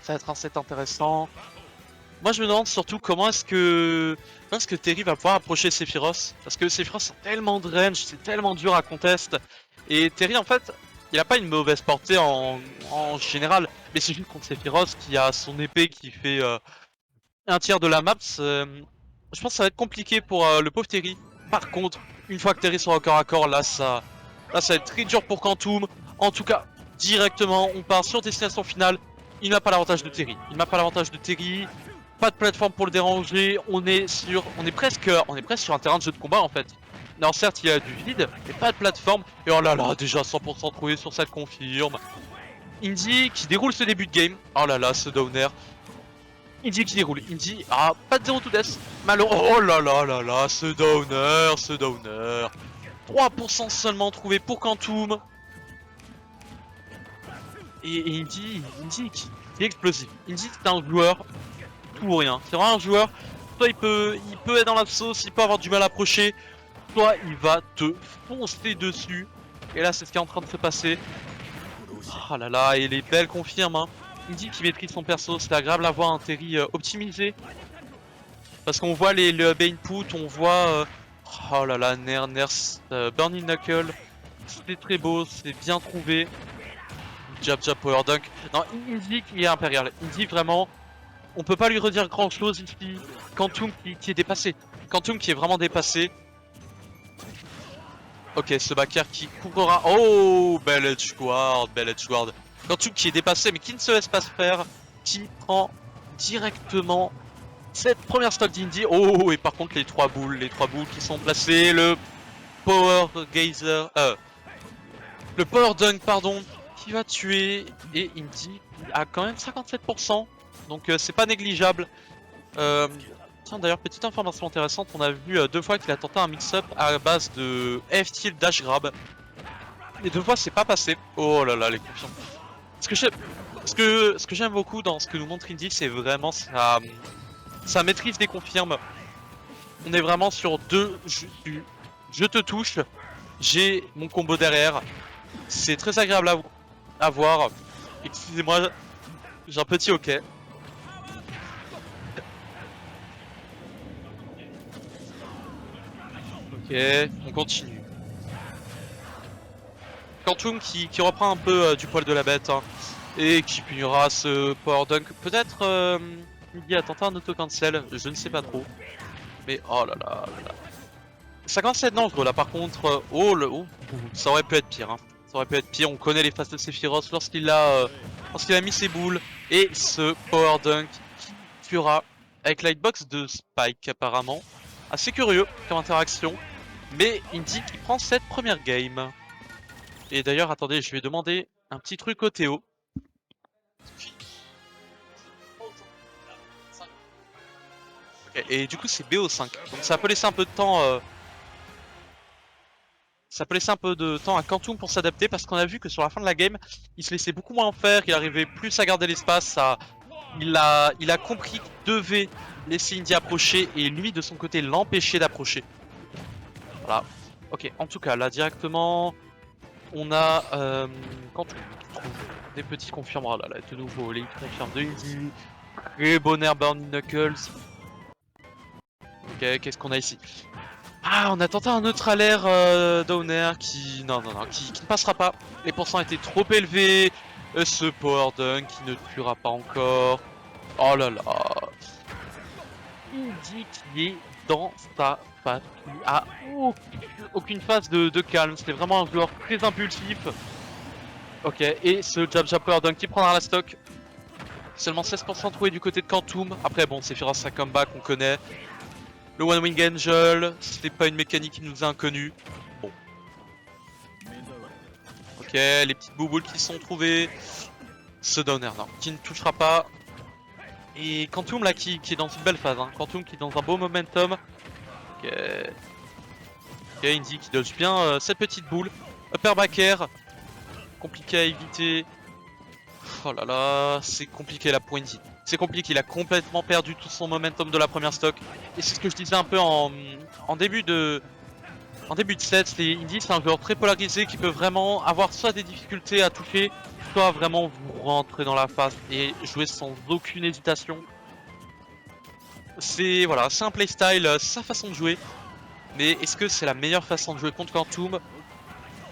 Ça va être un set intéressant. Moi je me demande surtout comment est-ce que Terry va pouvoir approcher Sephiroth. Parce que Sephiroth c'est tellement de range, c'est tellement dur à contest. Et Terry en fait, il a pas une mauvaise portée en général. Mais c'est juste contre Sephiroth qui a son épée qui fait un tiers de la map. Je pense que ça va être compliqué pour le pauvre Terry. Par contre, une fois que Terry sera au corps à corps, là ça va être très dur pour Quantum. En tout cas, directement, on part sur destination finale. Il n'a pas l'avantage de Terry. Il n'a pas l'avantage de Terry. Pas de plateforme pour le déranger. On est presque sur un terrain de jeu de combat en fait. Alors certes, il y a du vide, mais pas de plateforme. Et oh là là, déjà 100% trouvé sur cette confirme. Indy qui déroule ce début de game. Oh là là, ce downer. Indy qui déroule. Indy, ah, pas de 0 to death. Malheureux. Oh là là là là, ce downer, ce downer. 3% seulement trouvé pour Quantum. Et Indy qui est explosif. Indy c'est un joueur tout ou rien. C'est vraiment un joueur, soit il peut être dans la sauce, il peut avoir du mal à approcher, soit il va te foncer dessus. Et là c'est ce qui est en train de se passer. Oh là là, et les belles confirmes hein. Indy qui maîtrise son perso, c'est agréable à voir un Terry optimisé. Parce qu'on voit le input, on voit... oh là là, Nair, Burning Knuckle. C'est très beau, c'est bien trouvé. Jab Power Dunk. Non, Indy qui est impérial. Indy vraiment, on peut pas lui redire grand chose ici. Quantum qui est dépassé. Quantum qui est vraiment dépassé. Ok, ce backer qui courra. Oh, belle edgeguard, belle edgeguard. Quantum qui est dépassé mais qui ne se laisse pas se faire. Qui prend directement cette première stock d'Indy. Oh, et par contre les trois boules qui sont placées. Le Power Geyser. Le Power Dunk, pardon. Qui va tuer. Et Indy a quand même 57%. Donc c'est pas négligeable. Tiens d'ailleurs petite information intéressante, on a vu 2 fois qu'il a tenté un mix-up à base de F tilt dash grab. Et 2 fois c'est pas passé. Oh là là les confiants. Ce que j'aime beaucoup dans ce que nous montre Indy, c'est vraiment sa maîtrise des confirmes. On est vraiment sur je te touche, j'ai mon combo derrière. C'est très agréable à voir. Excusez-moi, j'ai un petit hoquet. Ok, on continue. Quantum qui reprend un peu du poil de la bête hein, et qui punira ce Power Dunk. Peut-être Indy a tenté un auto-cancel, je ne sais pas trop. Mais oh là là là là. Ça commence à être dangereux là par contre. Ça aurait pu être pire. Hein. Ça aurait pu être pire, on connaît les phases de Sephiroth lorsqu'il a mis ses boules. Et ce Power Dunk qui tuera avec la hitbox de Spike apparemment. Assez curieux comme interaction. Mais Indy qui prend cette première game. Et d'ailleurs, attendez, je vais demander un petit truc au Théo. Okay, et du coup, c'est BO5. Donc ça peut laisser un peu de temps. Ça peut laisser un peu de temps à Quantum pour s'adapter parce qu'on a vu que sur la fin de la game, il se laissait beaucoup moins en faire, il arrivait plus à garder l'espace. Il a compris qu'il devait laisser Indy approcher et lui de son côté l'empêcher d'approcher. Voilà. Ok, en tout cas, là directement, on a Quantum qui trouve des petits confirmes. Oh là là, de nouveau, les confirmes de Indy. Très bon air Burning Knuckles. Ok, qu'est-ce qu'on a ici? Ah, on a tenté un autre alert Downer qui... Non, qui ne passera pas. Les pourcents étaient trop élevés. Ce Power Dunk qui ne tuera pas encore. Oh là là. Indy qui est dans sa phase. Il a aucune phase de calme. C'était vraiment un joueur très impulsif. Ok, et ce Jab Power Dunk qui prendra la stock. Seulement 16% trouvé du côté de Quantum. Après bon, Sephiroth sa comeback, on connaît. Le One Wing Angel, c'était pas une mécanique qui nous est inconnue. Bon. Ok, les petites bouboules qui sont trouvées. Ce Downer, non, qui ne touchera pas. Et Quantum là qui est dans une belle phase. Hein. Quantum qui est dans un beau momentum. Ok. Ok, Indy qui dodge bien cette petite boule. Upper back air. Compliqué à éviter. Oh là là, c'est compliqué là pour Indy. C'est compliqué, il a complètement perdu tout son momentum de la première stock. Et c'est ce que je disais un peu en début de set. Indy c'est un joueur très polarisé qui peut vraiment avoir soit des difficultés à toucher, soit vraiment vous rentrer dans la face et jouer sans aucune hésitation. C'est voilà, c'est un playstyle, sa façon de jouer. Mais est-ce que c'est la meilleure façon de jouer contre Quantum?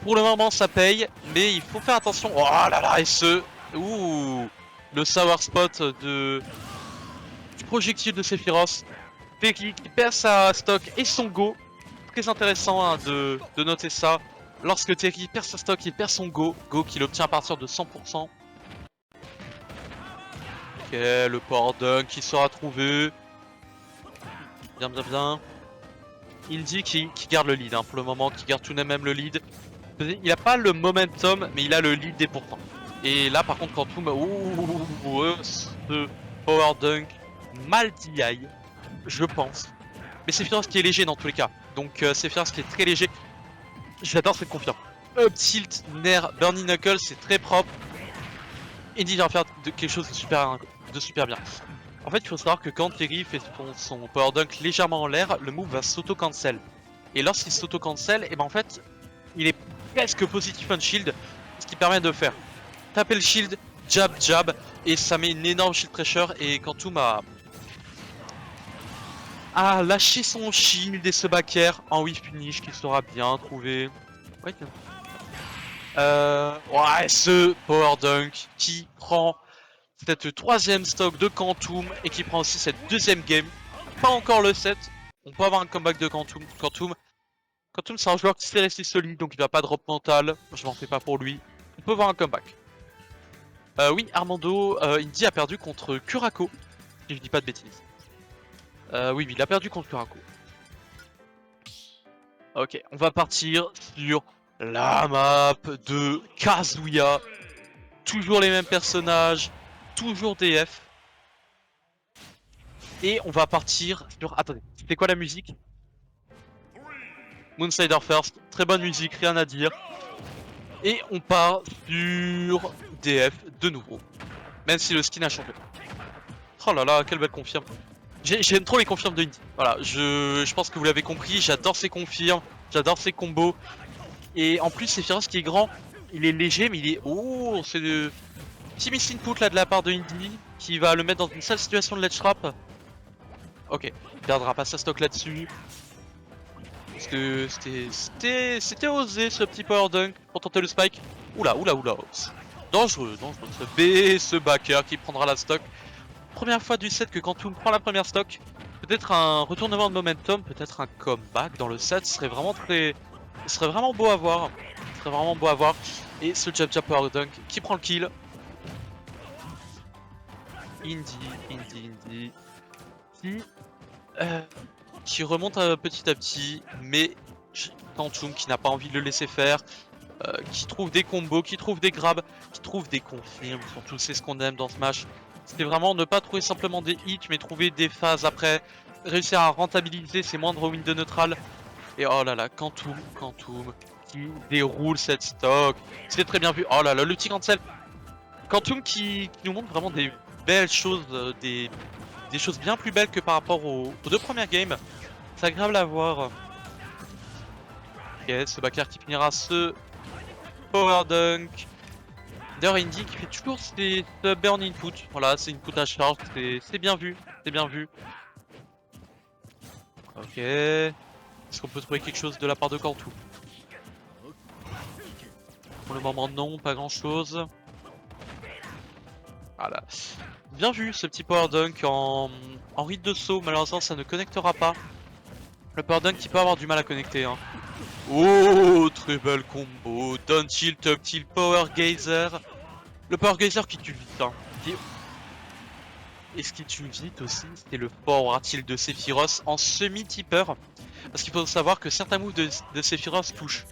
Pour le moment ça paye, mais il faut faire attention. Oh là là, et ce... Ouh, le sour spot du projectile de Sephiroth. Terry qui perd sa stock et son go. Très intéressant hein, de noter ça. Lorsque Terry perd sa stock, il perd son go. Go qu'il obtient à partir de 100%. Ok, le power dunk qui sera trouvé. Bien, bien, bien. Indy qui garde le lead hein, pour le moment, qui garde tout de même le lead. Il a pas le momentum, mais il a le lead des pourcents. Et là, par contre, Quantum, ce power dunk mal DI, je pense. Mais Sephiroth qui est léger dans tous les cas. Donc Sephiroth qui est très léger. J'adore cette confiance. Up tilt, Nair, Burning Knuckles, c'est très propre. Indy vient faire quelque chose de super bien. En fait, il faut savoir que quand Terry fait son power dunk légèrement en l'air, le move va s'auto-cancel. Et lorsqu'il s'auto-cancel, et ben en fait, il est presque positif on shield, ce qui permet de faire taper le shield, jab, jab, et ça met une énorme shield pressure. Et Quantum a lâché son shield et ce back air en whiff punish qu'il sera bien trouvé. Ouais, ouais, ce power dunk qui prend cette troisième stock de Quantum et qui prend aussi cette deuxième game. Pas encore le set. On peut avoir un comeback de Quantum. Quantum c'est un joueur qui s'est resté solide, donc il n'a pas de drop mental. Je m'en fais pas pour lui. On peut voir un comeback. Oui, Armando, Indy a perdu contre Kurako. Si je dis pas de bêtises. Oui, il a perdu contre Kurako. Ok, on va partir sur la map de Kazuya. Toujours les mêmes personnages, toujours DF. Et on va partir sur... Attendez, c'était quoi la musique? Moonsider First, très bonne musique, rien à dire. Et on part sur DF de nouveau. Même si le skin a changé. Oh là là, quelle belle confirme. J'aime trop les confirmes de Indy. Voilà, je pense que vous l'avez compris, j'adore ces confirmes, j'adore ces combos. Et en plus, Sephiroth qui est grand, il est léger, mais il est... Oh, c'est le petit miss input là de la part de Indy, qui va le mettre dans une sale situation de ledge trap. Ok, il perdra pas sa stock là-dessus. Parce que c'était osé ce petit power dunk pour tenter le spike. Oula, oula, oula. Dangereux, dangereux. Ce B, ce backer qui prendra la stock. Première fois du set que Quantum prend la première stock. Peut-être un retournement de momentum, peut-être un comeback dans le set. Ce serait vraiment beau à voir. Ce serait vraiment beau à voir. Et ce jab jab power dunk qui prend le kill. Indy. Qui remonte petit à petit, mais Quantum qui n'a pas envie de le laisser faire, qui trouve des combos, qui trouve des grabs, qui trouve des confirmes, surtout c'est ce qu'on aime dans ce match. C'était vraiment ne pas trouver simplement des hits, mais trouver des phases après, réussir à rentabiliser ses moindres wins de neutral. Et oh là là, Quantum qui déroule cette stock, c'est très bien vu. Oh là là, le petit cancel. Quantum qui nous montre vraiment des belles choses, des choses bien plus belles que par rapport aux deux premières games. C'est agréable à voir. Ok, ce backer qui finira ce power dunk. D'ailleurs, Indy qui fait toujours ses burn input. Voilà, c'est input à charge, c'est bien vu. C'est bien vu. Ok. Est-ce qu'on peut trouver quelque chose de la part de Quantum? Pour le moment, non, pas grand chose. Voilà. Bien vu ce petit power dunk en rythme de saut. Malheureusement, ça ne connectera pas. Le power dunk qui peut avoir du mal à connecter. Hein. Oh, très belle combo. Down tilt, up tilt, power geyser. Le power geyser qui tue vite. Hein. Et ce qui tue vite aussi, c'était le forward tilt de Sephiroth en semi-tipper. Parce qu'il faut savoir que certains moves de Sephiroth touchent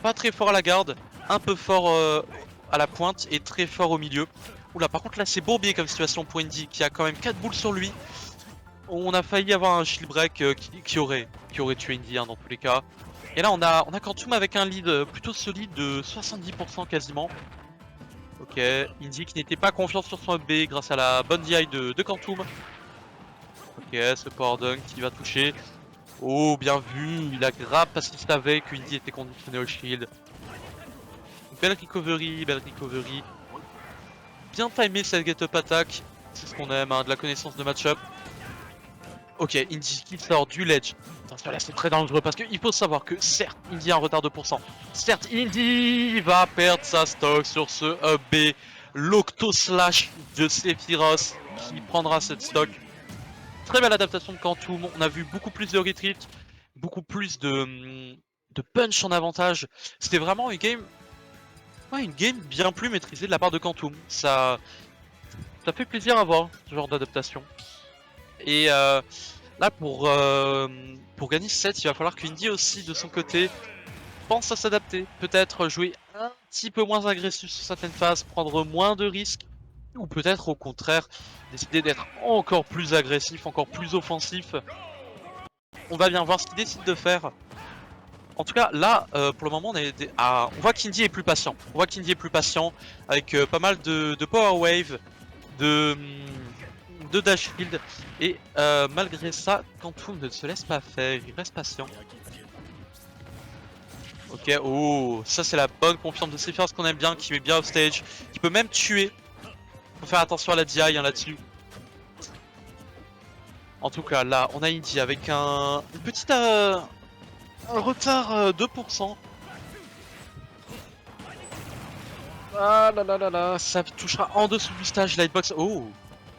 pas très fort à la garde, un peu fort à la pointe et très fort au milieu. Oula, par contre là c'est bourbier comme situation pour Indy qui a quand même 4 boules sur lui. On a failli avoir un shield break qui aurait tué Indy hein, dans tous les cas. Et là on a Quantum avec un lead plutôt solide de 70% quasiment. Ok, Indy qui n'était pas confiant sur son B grâce à la bonne DI de Quantum. Ok, ce power dunk qui va toucher. Oh, bien vu, il a grave parce qu'il savait que Indy était conditionné au shield. Belle recovery, belle recovery. Bien timé cette get-up attack. C'est ce qu'on aime, hein, de la connaissance de match-up. Ok, Indy qui sort du ledge. Attention là c'est très dangereux parce qu'il faut savoir que certes Indy a un retard de pourcent. Certes Indy va perdre sa stock sur ce up B. L'octo slash de Sephiroth qui prendra cette stock. Très belle adaptation de Quantum. On a vu beaucoup plus de retreat, beaucoup plus de punch en avantage. C'était vraiment une game, ouais, une game bien plus maîtrisée de la part de Quantum. Ça fait plaisir à voir ce genre d'adaptation. Et là, pour gagner ce set, il va falloir qu'Indy aussi, de son côté, pense à s'adapter. Peut-être jouer un petit peu moins agressif sur certaines phases, prendre moins de risques. Ou peut-être au contraire, décider d'être encore plus agressif, encore plus offensif. On va bien voir ce qu'il décide de faire. En tout cas, là, pour le moment, on voit qu'Indy est plus patient. On voit qu'Indy est plus patient, avec pas mal de power wave, de dash shield. Et malgré ça, Quantum ne se laisse pas faire, il reste patient. Ok, oh, ça c'est la bonne confiance de Sephiroth qu'on aime bien, qui met bien off stage, qui peut même tuer. Faut faire attention à la DI hein, là-dessus. En tout cas, là, on a Indy avec un petit un retard 2%. Ah là là là là, ça touchera en dessous du stage, Lightbox. Oh,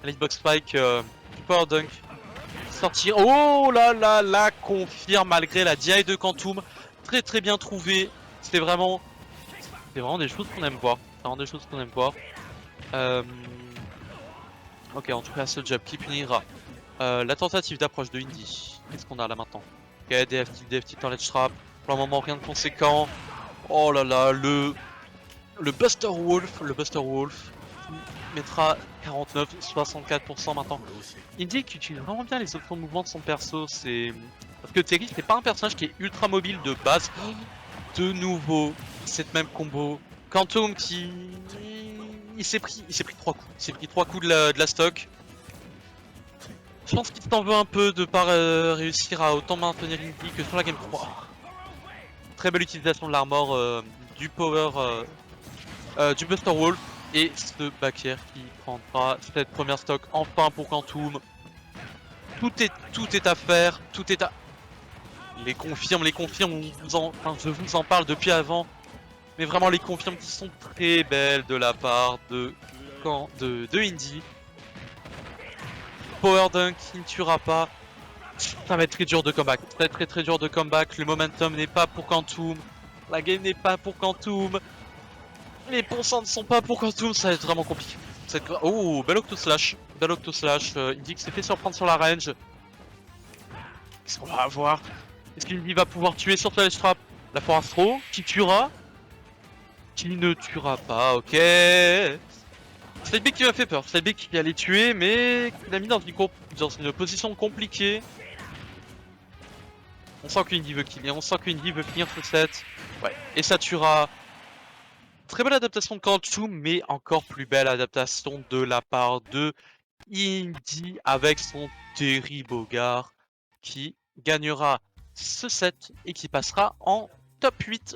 Lightbox Spike, du Power Dunk. Sortir. Oh là là là, confirme malgré la DI de Quantum. Très très bien trouvé. C'est vraiment des choses qu'on aime voir. Vraiment des choses qu'on aime voir. Ok, en tout cas, ce job qui punira la tentative d'approche de Indy. Qu'est-ce qu'on a là maintenant? Ok, DFT dans l'edge trap. Pour le moment, rien de conséquent. Oh là là, le Buster Wolf mettra 49-64% maintenant. Indy qui utilise vraiment bien les options de mouvement de son perso, c'est parce que Terry c'est pas un personnage qui est ultra mobile de base. De nouveau cette même combo. Quantum qui il s'est pris 3 coups. Il s'est pris 3 coups de la stock. Je pense qu'il s'en veut un peu de pas réussir à autant maintenir Indy que sur la game 3. Très belle utilisation de l'armor, du power du Buster Wolf et ce back air qui prendra cette première stock enfin pour Quantum. Tout est à faire, tout est à... Les confirmes, je vous en parle depuis avant. Mais vraiment les confirmes qui sont très belles de la part de Indy. Power Dunk qui ne tuera pas. Ça va être très dur de comeback. Ça va être très dur de comeback. Le momentum n'est pas pour Quantum. La game n'est pas pour Quantum. Les pourcents ne sont pas pour Quantum. Ça va être vraiment compliqué. Oh, bel Octo Slash. Bel Octo Slash. Indy qui s'est fait surprendre sur la range. Qu'est-ce qu'on va avoir? Est-ce qu'Indy va pouvoir tuer sur la trap? La force throw qui tuera? Qui ne tuera pas, ok. Slidebeak qui m'a fait peur. Slidebeak qui allait tuer, mais qui l'a mis dans une position compliquée. On sent qu'Indy veut kill, on sent qu'Indy veut finir ce set. Ouais, et ça tuera. Très belle adaptation de Quantum, mais encore plus belle adaptation de la part de Indy avec son Terry Bogard qui gagnera ce set et qui passera en top 8